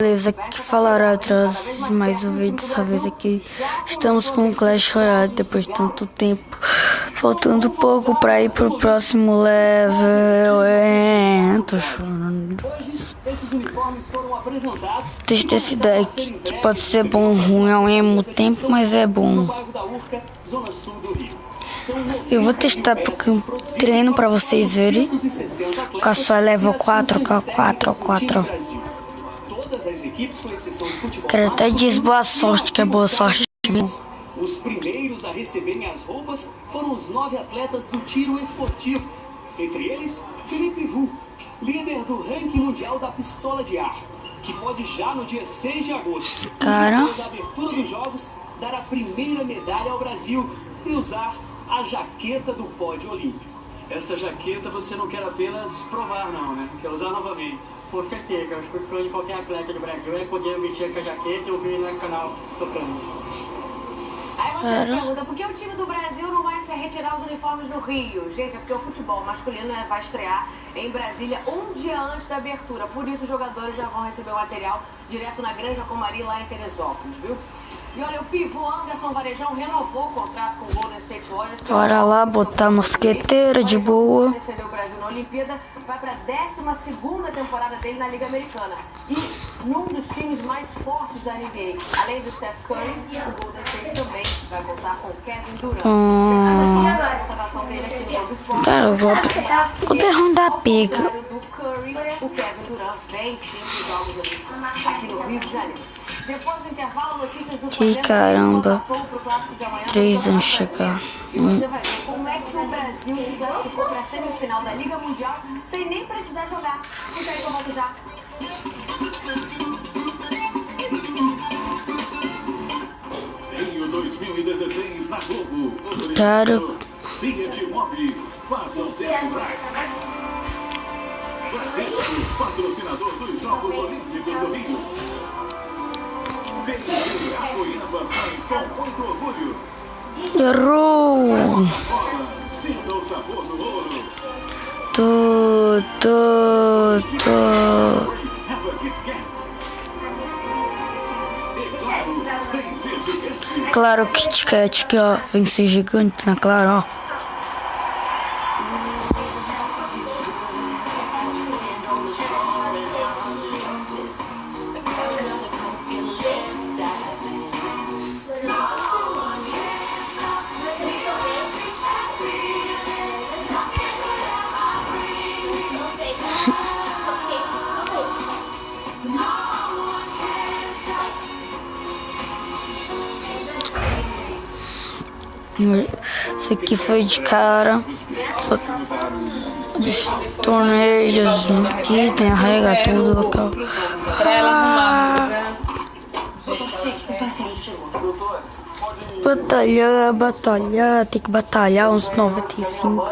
Beleza, que falará atrás mais um vídeo, dessa vez aqui estamos com o Clash Royale depois de tanto tempo, faltando pouco pra ir pro próximo level. Tô chorando. Deixa essa ideia aqui, que pode ser bom ou ruim ao mesmo tempo, mas é bom. Eu vou testar porque eu treino pra vocês verem. O Caçoar level 4, K4. Quero até dizer boa sorte, que é boa sorte mesmo. Os primeiros a receberem as roupas foram os 9 atletas do tiro esportivo. Entre eles, Felipe Vu, líder do ranking mundial da pistola de ar, que pode já no dia 6 de agosto, depois da abertura dos jogos, dar a primeira medalha ao Brasil e usar a jaqueta do pódio olímpico. Essa jaqueta você não quer apenas provar não, né? Quer usar novamente. Com certeza, acho que o sonho de qualquer atleta do Brasil é poder vestir essa jaqueta e ouvir no canal tocando. Aí você se pergunta, por que o time do Brasil não vai retirar os uniformes no Rio? Gente, é porque o futebol masculino vai estrear em Brasília um dia antes da abertura. Por isso os jogadores já vão receber o material direto na Granja Comari, lá em Teresópolis, viu? E olha, o pivô Anderson Varejão renovou o contrato com o Golden State Warriors. Bora lá botar mosqueteira de boa. Defendeu o Brasil na Olimpíada, vai para a 12ª temporada dele na Liga Americana. E num dos times mais fortes da NBA, além do Steph Curry, o Golden State também vai contar com o Kevin Durant. Cara, eu vou derrubar a pica. Do Curry, o Kevin Durant vem sempre os Jogos Olímpicos aqui no Rio de Janeiro. Depois do intervalo, notícias do Que caramba, 3 anos chegar. E você vai ver como é que o Brasil se classificou para a semifinal da Liga Mundial sem nem precisar jogar. Fica aí que eu volto já. Rio 2016 na Globo. Claro. Fiat Mobi, faça um test drive. Bradesco, patrocinador dos Jogos Olímpicos do Rio. Beijo, apoiando as mães com muito orgulho. Errou. Sinta o sabor do ouro. Claro, Kit Kat, que ó, vem ser gigante, né? Claro, ó. Isso aqui foi de cara. Torneios aqui, tem a regra, tudo. Pra ela arrumar. Batalhar, tem que batalhar uns 95.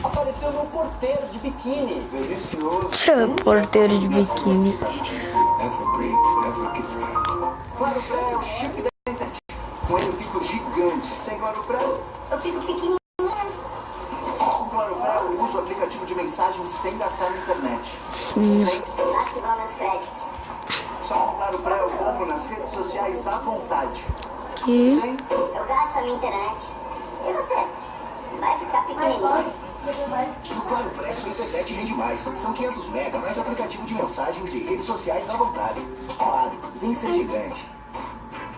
Apareceu meu porteiro de biquíni. Delicioso. Seu porteiro de biquíni. Claro Pré é o chip da internet. Com ele eu fico gigante. Sem Claro Pré, eu fico pequenininho. Com Claro Pré eu uso o aplicativo de mensagem sem gastar na internet. Sim. Lá se vão meus créditos. Só com Claro Pré eu compro nas redes sociais à vontade. Que? Sem? Eu gasto a minha internet. E você? Vai ficar pequenininho. No Claro Pré sua internet rende mais. São 500 mega mais aplicativo de mensagens e redes sociais à vontade. Claro, vem ser gigante.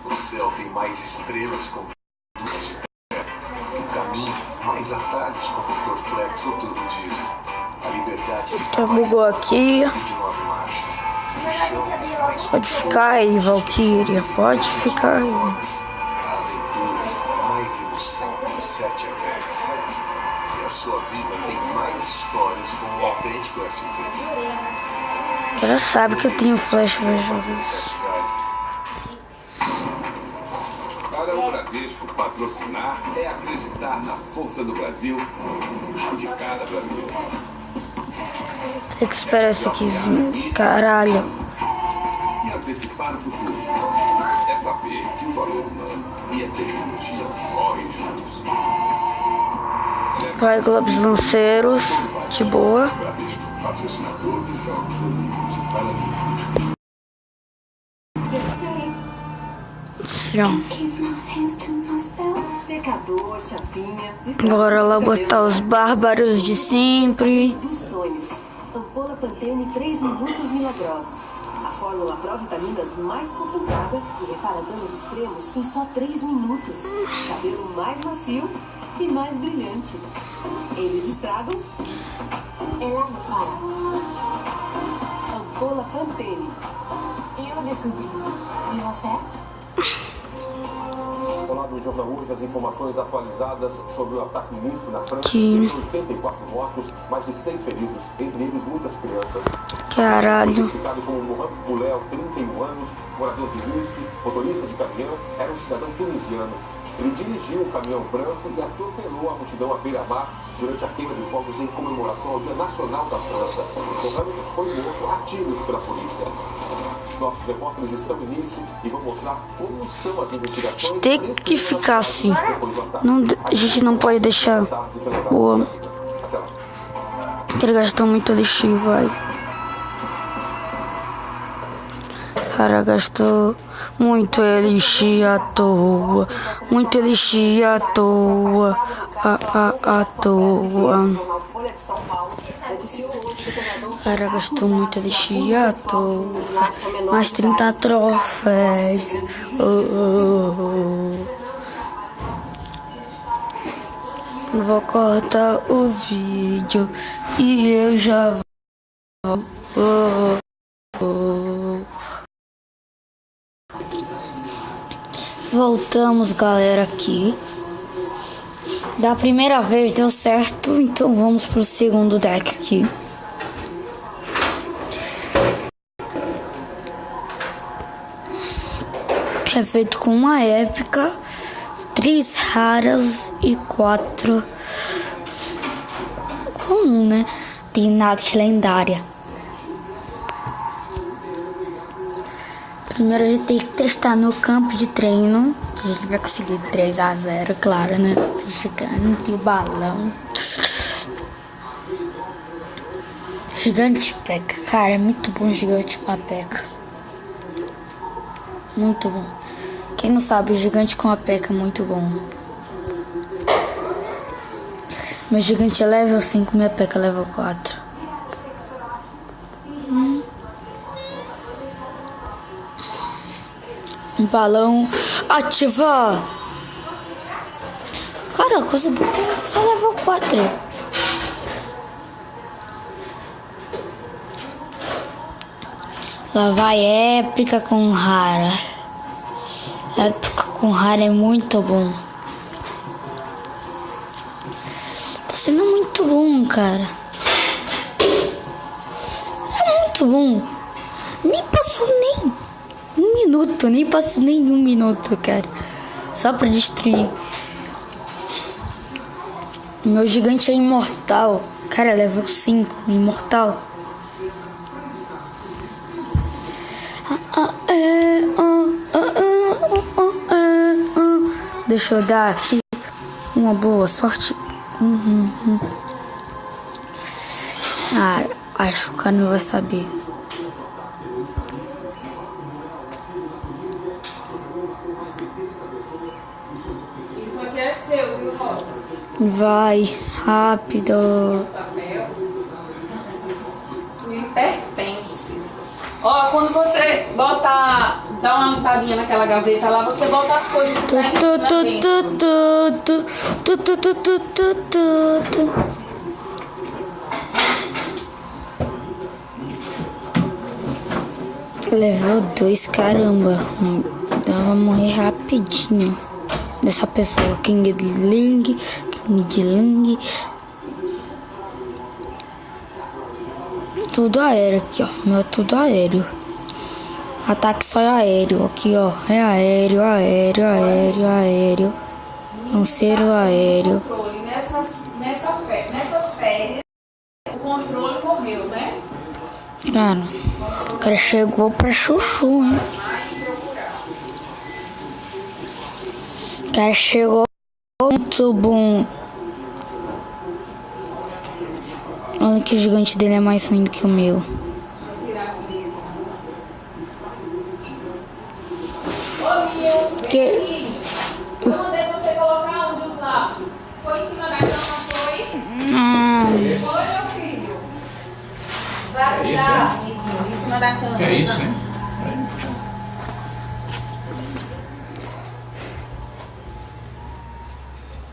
O céu tem mais estrelas com virtudes de terra. O caminho, mais atalhos com motor flex ou turbo diesel. A liberdade Já bugou aqui. de 9 marchas. O chão tem mais Pode ficar aí, Valkyria. Pode ficar aí. rodas. A aventura, mais emoção com 7 airbags. E a sua vida tem mais histórias com um autêntico SUV. Já sabe que eu tenho flash pra jogar isso. Para o Bradesco patrocinar é acreditar na força do Brasil de cada brasileiro. Tem que esperar isso aqui vir. Caralho. E antecipar o futuro. É saber que o valor humano e a tecnologia correm juntos. Vai, Globos Lanceiros. De boa. Bradesco, patrocinador dos Jogos Olímpicos e Paralímpicos. Assim, Secador, chapinha. bora lá botar os bárbaros de sempre. Dos sonhos. Ampola Pantene 3 minutos milagrosos. A fórmula pró-vitaminas mais concentrada que repara danos extremos em só 3 minutos. Cabelo mais macio e mais brilhante. Eles estragam? Ela repara. Ampola Pantene. Eu descobri. E você? Olá, no Jornal Hoje, as informações atualizadas sobre o ataque em Nice, na França. Que- Deixou 84 mortos, mais de 100 feridos, entre eles muitas crianças. Caralho. Identificado como Mohamed Boulel, 31 anos, morador de Nice, motorista de caminhão, era um cidadão tunisiano. Ele dirigiu um caminhão branco e atropelou a multidão à beira-mar durante a queima de fogos em comemoração ao Dia Nacional da França. Mohamed foi morto a tiros pela polícia. Nossos repórteres estão em Nice e vão mostrar como estão as investigações. Tem que ficar assim. Não, a gente não pode deixar. Boa. Até lá. Ele gastou muito elixir, vai. Cara, gastou muito elixir à toa. Muito elixir à toa. À toa. Folha de São Paulo noticiou hoje que o governador Cara, gastou muito elixir à toa. Mais 30 troféus. Vou cortar o vídeo e eu já vou. Voltamos, galera, aqui. Da primeira vez deu certo, então vamos pro segundo deck aqui. Que é feito com uma épica, 3 raras e 4 comum, né? De Nath lendária. Primeiro a gente tem que testar no campo de treino. Que a gente vai conseguir 3-0, claro, né? Gigante, o balão. Gigante P.E.K.K.A. Cara, é muito bom gigante com a P.E.K.K.A. Muito bom. Quem não sabe, o gigante com a P.E.K.K.A. é muito bom. Meu gigante é level 5, minha P.E.K.K.A. é level 4. Um balão ativar. Cara, a coisa do só level 4. Lá vai épica com rara. Épica com rara é muito bom. Tá sendo muito bom, cara. É muito bom. Nem passou nem um minuto, nem passou nem um minuto, cara. Só pra destruir. Meu gigante é imortal. Cara, level 5, imortal. Deixa eu dar aqui uma boa sorte. Ah, acho que o cara não vai saber. Isso aqui é seu, viu, Rosa? Vai, rápido. Isso me pertence. Ó, quando você botar, dá uma limpadinha naquela gaveta lá, você bota as coisas que tá em cima dentro. Level 2, caramba. Ela vai morrer rapidinho. Dessa pessoa, King de Ling. Tudo aéreo aqui, ó. Meu é tudo aéreo. Ataque só é aéreo. Aqui, ó. É aéreo. Lanceiro aéreo. Nessas férias, o controle morreu, né? Cara, o cara chegou pra chuchu, hein? O cara chegou muito bom. Olha que o gigante dele é mais ruim do que o meu. Que... Eu mandei você colocar um dos lápis. Foi em cima da cama, foi? Foi, meu filho? Vai lá, amiguinho, em cima da cama. É isso, hein?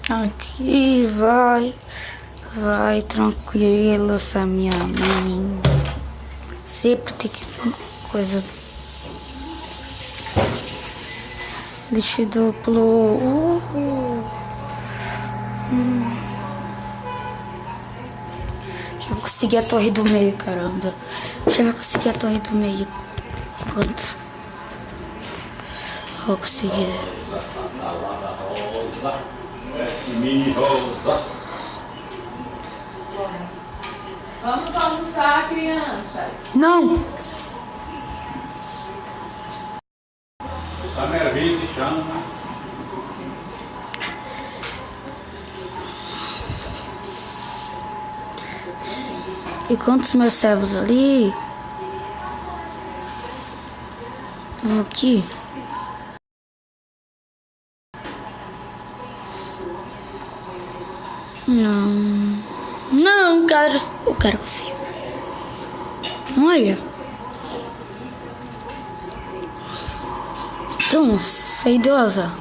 Aqui, vai tranquilo, essa minha mãe. Sempre tem que coisa. Lixo duplo. Deixa eu conseguir a torre do meio, caramba. Deixa eu conseguir a torre do meio. Enquanto vou conseguir. Vamos almoçar, crianças. Não! Tá nervoso e chama. E quantos meus servos ali? Aqui. Não, eu quero você. Olha. Então, sou idosa.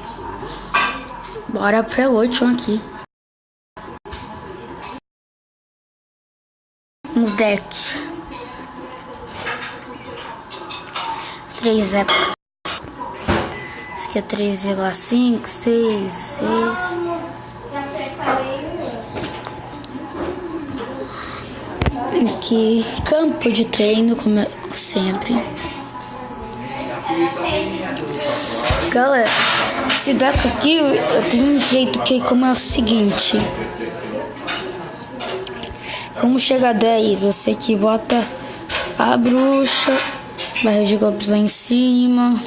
Bora pra última aqui. No deck. 3 épocas. Esse aqui é 3,5, 6. Aqui, campo de treino, como sempre. Galera, esse deck aqui, eu tenho um jeito que como é o seguinte. Como chega a 10, você que bota a bruxa, barril de golpes lá em cima.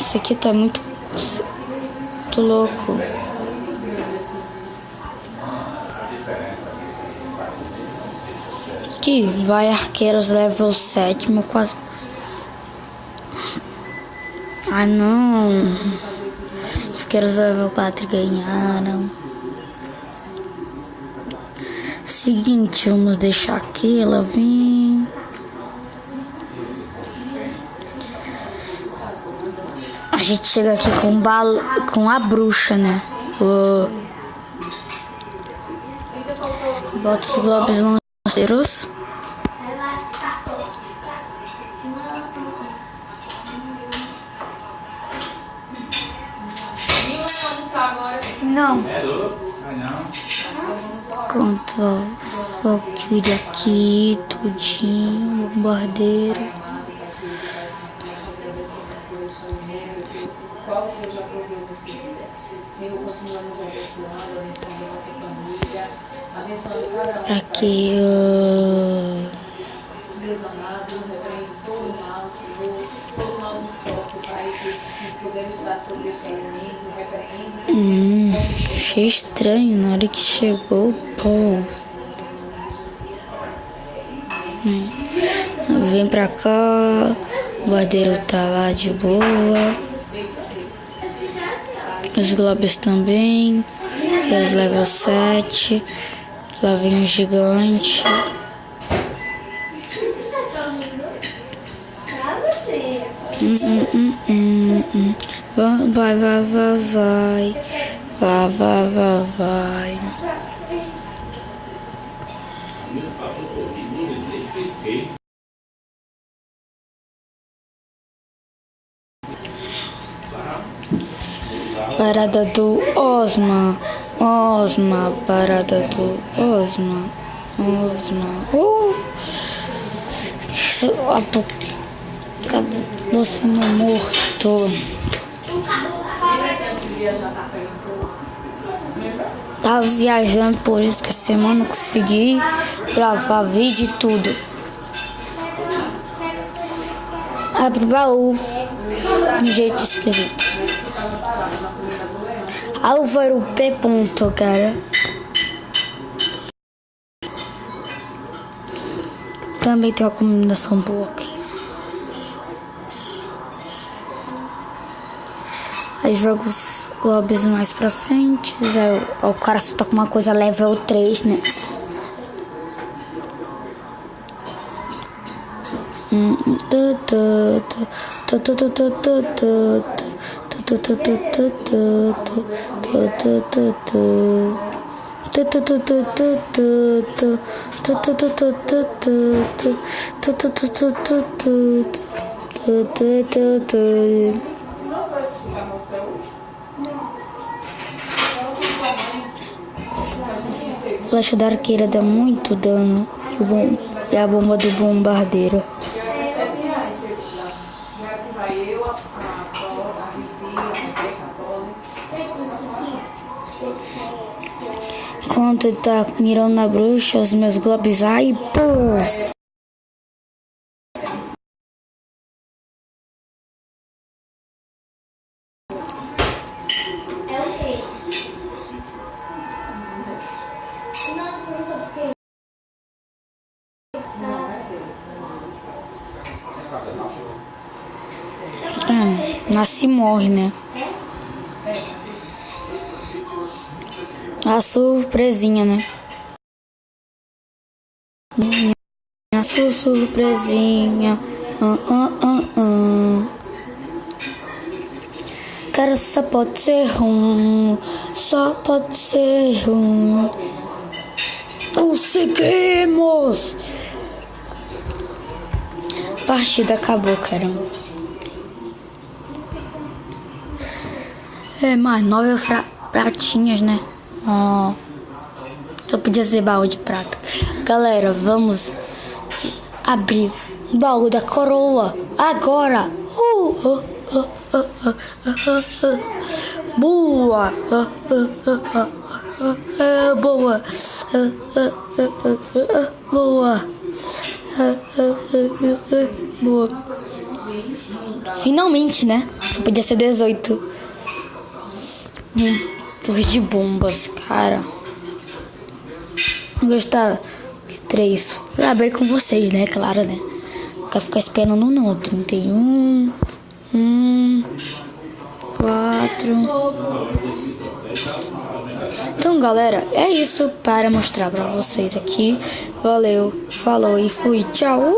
Esse aqui tá muito louco. Aqui vai arqueiros level 7, quase. Ah não. Os arqueiros level 4 ganharam. Seguinte, vamos deixar aqui ela vir. A gente chega aqui com a bruxa, né? Bota os globos lanceiros. Não. Conta Valkyrie aqui, tudinho, bombardeiro. Qual seja a providência, Senhor, continua nos abençoando, abençoando a nossa família, abençoando cada um. Aqui, Deus amado, repreende todo o mal, Senhor, todo o mal do sopro, Pai, que puder estar sobre este alimento, repreende. Achei estranho na hora que chegou o povo. Vem pra cá, o bardeiro tá lá de boa. Os globos também. Eles level 7. Lá vem o gigante. Vai. Parada do Osma, parada do Osma. Acabou sendo morto. Tava viajando, por isso que essa semana não consegui gravar vídeo e tudo. Abre o baú de jeito esquisito. Álvaro P. Ponto, cara. Também tem uma combinação boa aqui. Aí jogo os lobbies mais pra frente. Aí o cara só tá com uma coisa level 3, né? Flecha da arqueira dá muito dano e a bomba do bombardeiro. Enquanto ele tá mirando na bruxa, os meus globes, ai, pô! Nasce e morre, né? A surpresinha, né? A surpresinha. Cara, só pode ser ruim. Só pode ser ruim. Conseguimos! Partida acabou, caramba. Mais 9 pratinhas, né? Só podia ser baú de prata. Galera, vamos abrir o baú da coroa agora. Boa. Boa. Boa. Boa. Finalmente, né? Só podia ser 18. Torre de bombas, cara. Gostava. 3. Pra abrir com vocês, né? Claro, né? Quer ficar esperando não. 31. 4. Então, galera, é isso para mostrar pra vocês aqui. Valeu, falou e fui. Tchau!